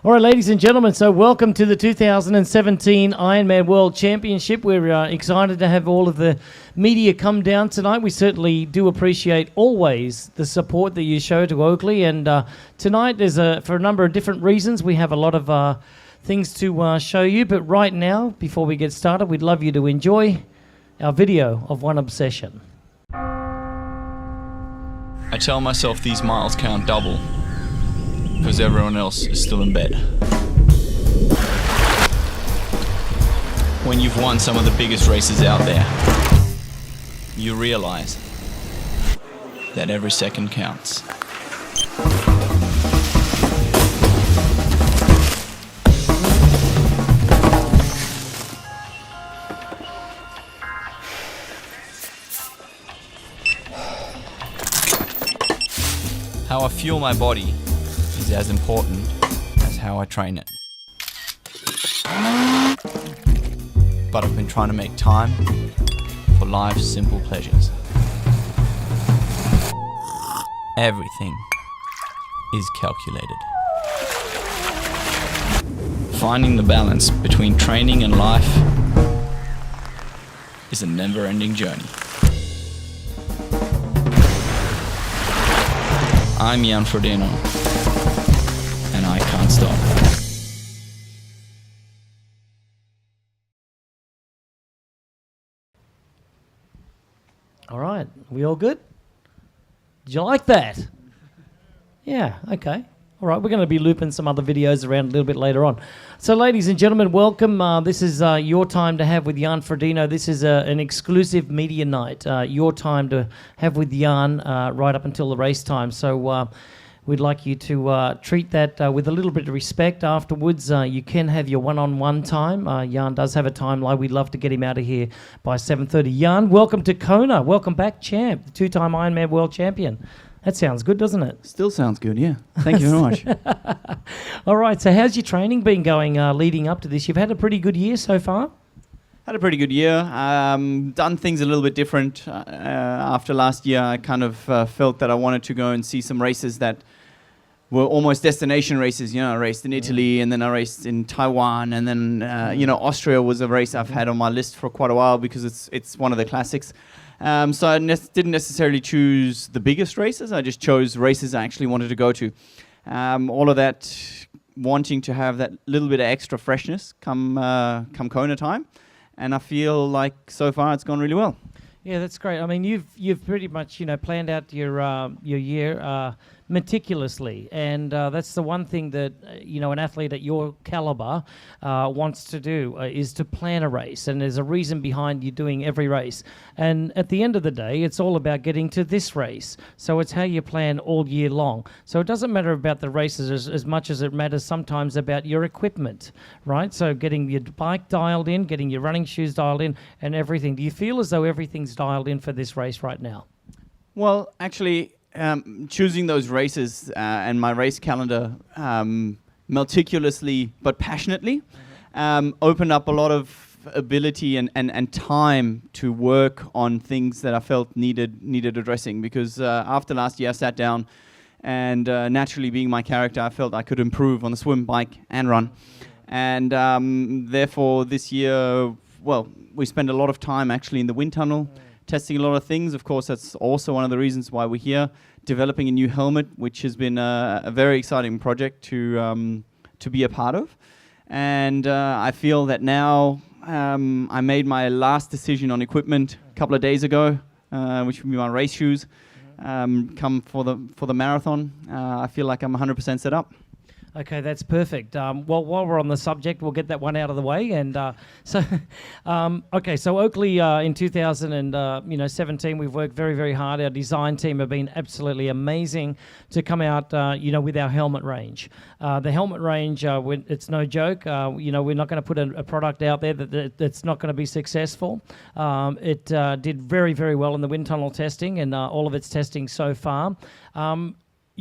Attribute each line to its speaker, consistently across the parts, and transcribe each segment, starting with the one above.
Speaker 1: All right, ladies and gentlemen, so welcome to the 2017 Ironman World Championship. We're excited to have all of the media come down tonight. We certainly do appreciate always the support that you show to Oakley. And tonight, for a number of different reasons, we have a lot of things to show you. But right now, before we get started, we'd love you to enjoy our video of One Obsession.
Speaker 2: I tell myself these miles count double, because everyone else is still in bed. When you've won some of the biggest races out there, you realize that every second counts. How I fuel my body is as important as how I train it. But I've been trying to make time for life's simple pleasures. Everything is calculated. Finding the balance between training and life is a never-ending journey. I'm Frodeno, and I can't stop.
Speaker 1: All right, we all good? Did you like that? Yeah, okay. All right, we're going to be looping some other videos around a little bit later on. So, ladies and gentlemen, welcome. This is your time to have with Jan Frodeno. This is an exclusive media night. Your time to have with Jan right up until the race time. So, we'd like you to treat that with a little bit of respect. Afterwards, you can have your one-on-one time. Jan does have a timeline. We'd love to get him out of here by 7:30. Jan, welcome to Kona. Welcome back, champ, the two-time Ironman World Champion. That sounds good, doesn't it?
Speaker 3: Still sounds good, yeah. Thank you very much.
Speaker 1: All right, so how's your training been going leading up to this? You've had a pretty good year so far?
Speaker 3: Had a pretty good year. Done things a little bit different. After last year, I kind of felt that I wanted to go and see some races that were almost destination races. You know, I raced in Italy, and then I raced in Taiwan, and then, Austria was a race I've had on my list for quite a while because it's one of the classics. So I didn't necessarily choose the biggest races. I just chose races I actually wanted to go to. All of that wanting to have that little bit of extra freshness come Kona time. And I feel like so far it's gone really well.
Speaker 1: Yeah, that's great. I mean, you've pretty much planned out your year meticulously, and that's the one thing that an athlete at your caliber wants to do is to plan a race, and there's a reason behind you doing every race. And at the end of the day, it's all about getting to this race. So it's how you plan all year long. So it doesn't matter about the races as much as it matters sometimes about your equipment, right? So getting your bike dialed in, getting your running shoes dialed in, and everything. Do you feel as though everything's dialed in for this race right now?
Speaker 3: Well, actually, choosing those races and my race calendar meticulously but passionately opened up a lot of ability and time to work on things that I felt needed addressing, because after last year I sat down and naturally, being my character, I felt I could improve on the swim, bike and run. And therefore this year, well, we spent a lot of time actually in the wind tunnel testing a lot of things. Of course, that's also one of the reasons why we're here, developing a new helmet, which has been a very exciting project to be a part of. And I feel that now I made my last decision on equipment a couple of days ago, which would be my race shoes. Come for the marathon. I feel like I'm 100% set up.
Speaker 1: Okay, that's perfect. Well, while we're on the subject, we'll get that one out of the way. And so Oakley in 2017, we've worked very, very hard. Our design team have been absolutely amazing to come out, with our helmet range. The helmet range, it's no joke. We're not going to put a product out there that's not going to be successful. It did very, very well in the wind tunnel testing and all of its testing so far.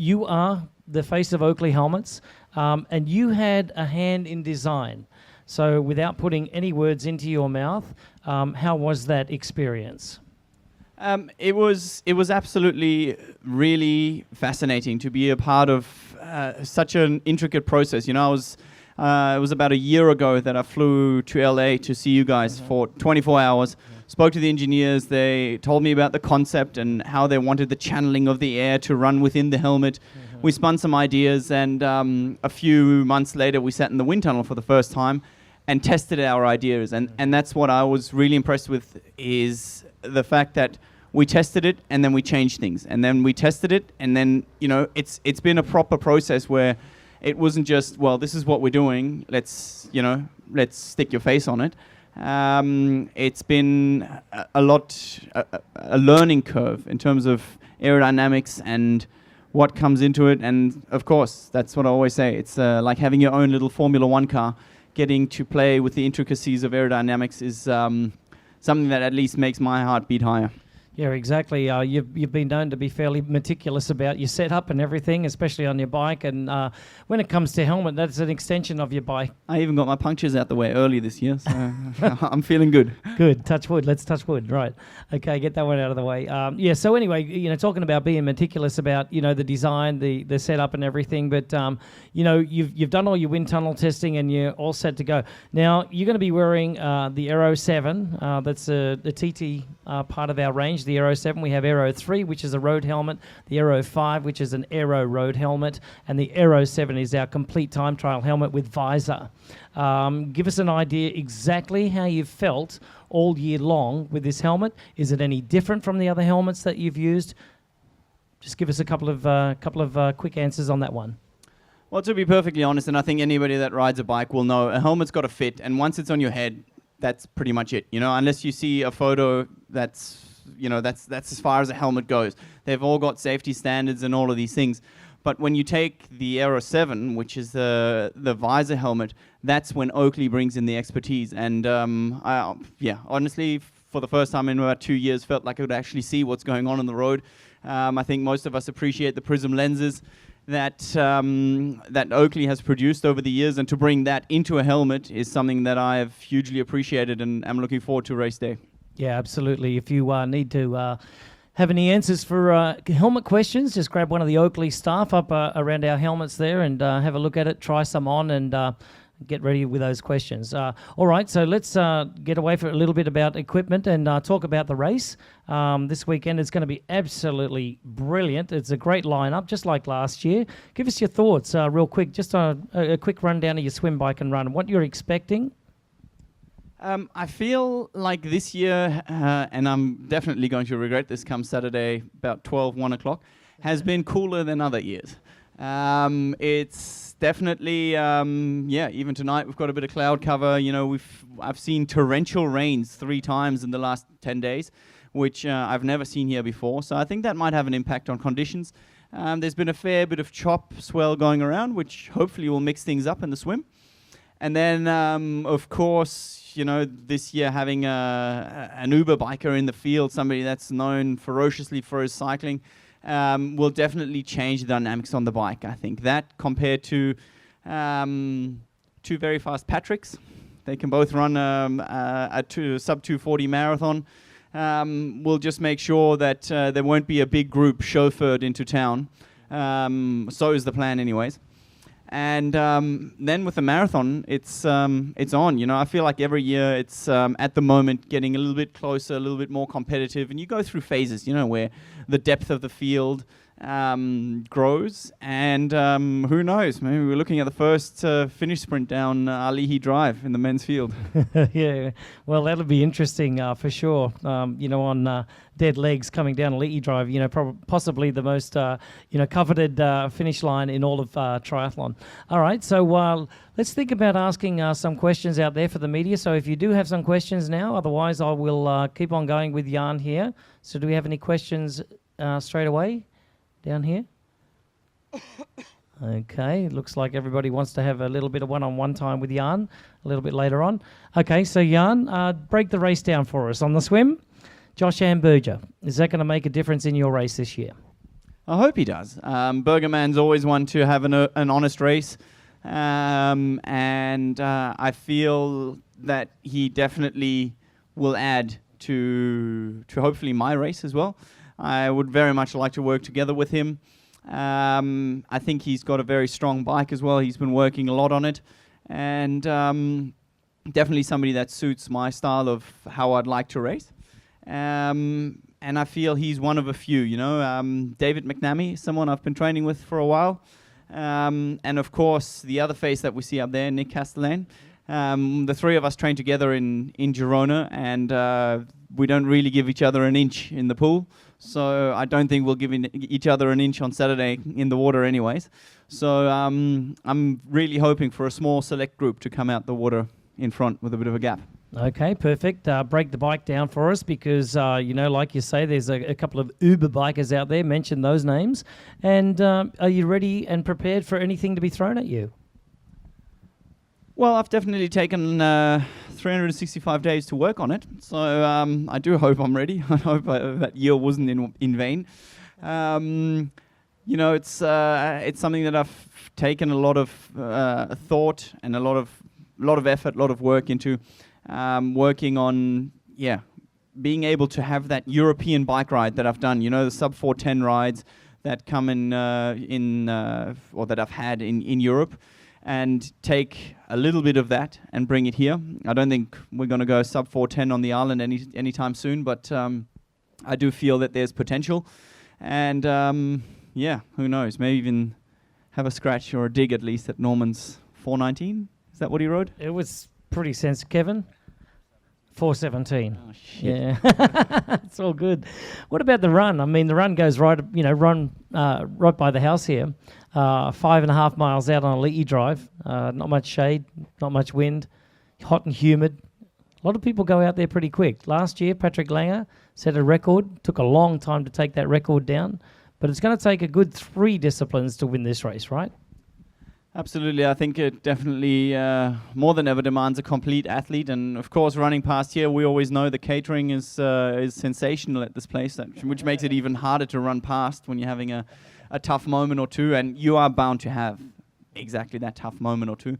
Speaker 1: you are the face of Oakley helmets, and you had a hand in design. So without putting any words into your mouth, how was that experience?
Speaker 3: It was absolutely really fascinating to be a part of such an intricate process. You know, it was about a year ago that I flew to LA to see you guys for 24 hours. Spoke to the engineers. They told me about the concept and how they wanted the channeling of the air to run within the helmet. We spun some ideas, and a few months later we sat in the wind tunnel for the first time and tested our ideas. And that's what I was really impressed with, is the fact that we tested it and then we changed things. And then we tested it, and then, you know, it's been a proper process where it wasn't just, well, this is what we're doing, let's stick your face on it. It's been a learning curve in terms of aerodynamics and what comes into it. And of course, that's what I always say. It's like having your own little Formula One car. Getting to play with the intricacies of aerodynamics is something that at least makes my heart beat higher.
Speaker 1: Yeah, exactly. You've been known to be fairly meticulous about your setup and everything, especially on your bike. And when it comes to helmet, that's an extension of your bike.
Speaker 3: I even got my punctures out the way early this year, so I'm feeling good.
Speaker 1: Good. Touch wood. Let's touch wood. Right. Okay, get that one out of the way. Yeah, so anyway, you know, talking about being meticulous about, you know, the design, the setup and everything, but, you know, you've done all your wind tunnel testing and you're all set to go. Now, you're going to be wearing the Aero 7. That's the TT part of our range. The Aero 7, we have Aero 3, which is a road helmet, the Aero 5, which is an aero road helmet, and the Aero 7 is our complete time trial helmet with visor. Give us an idea exactly how you've felt all year long with this helmet. Is it any different from the other helmets that you've used? Just give us a couple of quick answers on that one.
Speaker 3: Well, to be perfectly honest, and I think anybody that rides a bike will know, a helmet's got to fit, and once it's on your head, that's pretty much it. You know, unless you see a photo that's as far as a helmet goes. They've all got safety standards and all of these things. But when you take the Aero 7, which is the visor helmet, that's when Oakley brings in the expertise. And honestly, for the first time in about 2 years, felt like I could actually see what's going on the road. I think most of us appreciate the prism lenses that Oakley has produced over the years, and to bring that into a helmet is something that I have hugely appreciated, and I'm looking forward to race day.
Speaker 1: Yeah, absolutely. If you need to have any answers for helmet questions, just grab one of the Oakley staff up around our helmets there and have a look at it, try some on, and get ready with those questions. All right, so let's get away for a little bit about equipment and talk about the race. This weekend is going to be absolutely brilliant. It's a great lineup, just like last year. Give us your thoughts real quick, just a quick rundown of your swim, bike, and run, what you're expecting.
Speaker 3: I feel like this year, and I'm definitely going to regret this come Saturday, about 1 o'clock, has been cooler than other years. It's definitely, even tonight we've got a bit of cloud cover. You know, I've seen torrential rains 3 times in the last 10 days, which I've never seen here before. So I think that might have an impact on conditions. There's been a fair bit of chop swell going around, which hopefully will mix things up in the swim. And then, of course, you know, this year having an Uber biker in the field, somebody that's known ferociously for his cycling, will definitely change the dynamics on the bike. I think that compared to 2 very fast Patricks, they can both run a sub 240 marathon. We'll just make sure that there won't be a big group chauffeured into town. So is the plan anyways. And then with the marathon, it's on. You know, I feel like every year it's at the moment getting a little bit closer, a little bit more competitive, and you go through phases. You know, where the depth of the field grows, and who knows? Maybe we're looking at the first finish sprint down Alihi Drive in the men's field.
Speaker 1: Yeah, well, that'll be interesting for sure. You know, on dead legs coming down Alihi Drive, you know, possibly the most coveted finish line in all of triathlon. All right, so let's think about asking some questions out there for the media. So if you do have some questions now, otherwise I will keep on going with Jan here. So do we have any questions straight away? Down here? Okay, looks like everybody wants to have a little bit of one-on-one time with Jan a little bit later on. Okay, so Jan, break the race down for us. On the swim, Josh Amberger, is that going to make a difference in your race this year?
Speaker 3: I hope he does. Bergerman's always one to have an honest race. And I feel that he definitely will add to hopefully my race as well. I would very much like to work together with him. I think he's got a very strong bike as well. He's been working a lot on it. And definitely somebody that suits my style of how I'd like to race. And I feel he's one of a few, you know. David McNamee, someone I've been training with for a while. And of course, the other face that we see up there, Nick Castellane. The three of us train together in Girona, and we don't really give each other an inch in the pool. So I don't think we'll give each other an inch on Saturday in the water anyways. So I'm really hoping for a small select group to come out the water in front with a bit of a gap.
Speaker 1: Okay, perfect. Break the bike down for us because, like you say, there's a couple of Uber bikers out there. Mention those names. And are you ready and prepared for anything to be thrown at you?
Speaker 3: Well, I've definitely taken 365 days to work on it. So I do hope I'm ready. I hope that year wasn't in vain. It's something that I've taken a lot of thought and a lot of effort, a lot of work into. Working on, being able to have that European bike ride that I've done, the sub 410 rides that come or that I've had in Europe, and take a little bit of that and bring it here. I don't think we're going to go sub 410 on the island anytime soon, but I do feel that there's potential. And who knows, maybe even have a scratch or a dig at least at Norman's 419. Is that what he rode?
Speaker 1: It was pretty sensitive, Kevin. 417.
Speaker 3: Oh, shit.
Speaker 1: Yeah, it's all good. What about the run? I mean, the run goes right by the house here, 5.5 miles out on a Leahy Drive. Not much shade, not much wind, hot and humid. A lot of people go out there pretty quick. Last year, Patrick Langer set a record. Took a long time to take that record down, but it's going to take a good 3 disciplines to win this race, right?
Speaker 3: Absolutely. I think it definitely more than ever demands a complete athlete. And of course, running past here, we always know the catering is sensational at this place, which makes it even harder to run past when you're having a tough moment or two. And you are bound to have exactly that tough moment or two.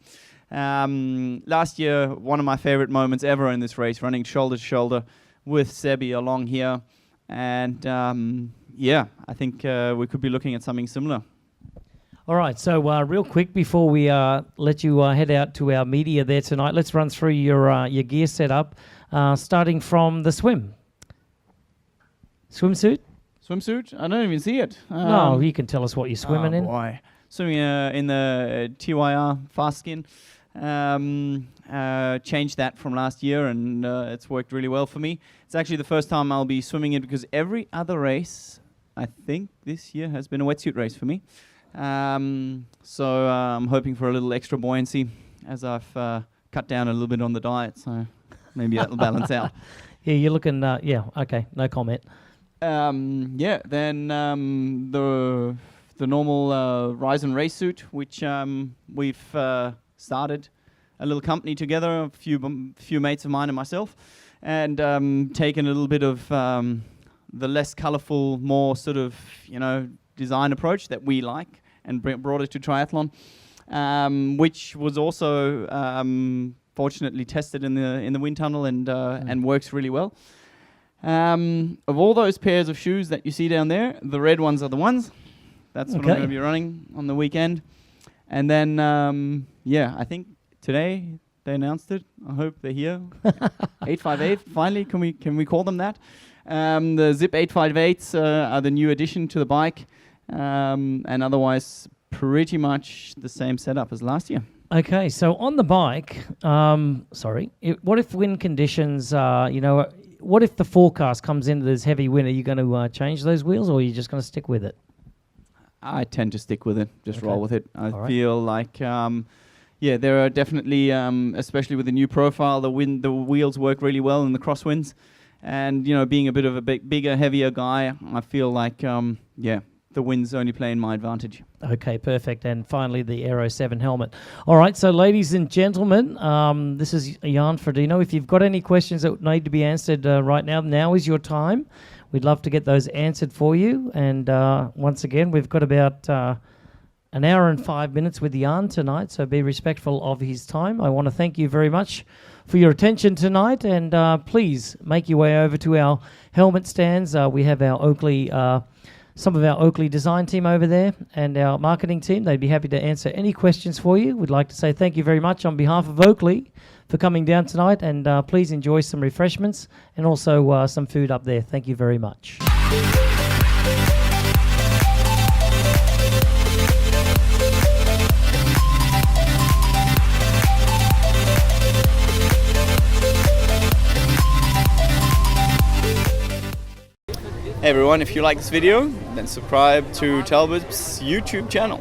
Speaker 3: Last year, one of my favorite moments ever in this race, running shoulder to shoulder with Sebi along here. And I think we could be looking at something similar.
Speaker 1: All right, so real quick before we let you head out to our media there tonight, let's run through your gear setup, starting from the swim. Swimsuit?
Speaker 3: Swimsuit? I don't even see it.
Speaker 1: No, you can tell us what you're swimming in.
Speaker 3: Boy. Swimming in the TYR Fast Skin. Changed that from last year, and it's worked really well for me. It's actually the first time I'll be swimming it because every other race, I think this year, has been a wetsuit race for me. So I'm hoping for a little extra buoyancy as I've cut down a little bit on the diet, so maybe that'll balance out.
Speaker 1: Yeah, you're looking, okay, no comment.
Speaker 3: Then the normal Rise and Race suit, which we've started a little company together, a few mates of mine and myself, and taken a little bit of the less colourful, more sort of, design approach that we like, and brought it to triathlon, which was also fortunately tested in the wind tunnel and works really well. Of all those pairs of shoes that you see down there, the red ones are the ones. That's what I'm going to be running on the weekend. And then, I think today they announced it. I hope they're here. 858, finally, can we call them that? The Zip 858s are the new addition to the bike. And otherwise, pretty much the same setup as last year.
Speaker 1: Okay, so on the bike, what if wind conditions, what if the forecast comes into this heavy wind? Are you going to change those wheels, or are you just going to stick with it?
Speaker 3: I tend to stick with it, roll with it. I feel like, there are definitely, especially with the new profile, the wheels work really well in the crosswinds. And, being a bit of a bigger, heavier guy, I feel like, the wind's only playing my advantage. Okay,
Speaker 1: perfect. And finally, the Aero 7 helmet. All right, so ladies and gentlemen, this is Jan Frodeno. If you've got any questions that need to be answered right now is your time. We'd love to get those answered for you. And once again, we've got about an hour and 5 minutes with Jan tonight, so be respectful of his time. I want to thank you very much for your attention tonight, and please make your way over to our helmet stands. We have our Oakley, some of our Oakley design team over there, and our marketing team. They'd be happy to answer any questions for you. We'd like to say thank you very much on behalf of Oakley for coming down tonight, and please enjoy some refreshments and also some food up there. Thank you very much.
Speaker 3: Hey everyone, if you like this video, then subscribe to Talbot's YouTube channel.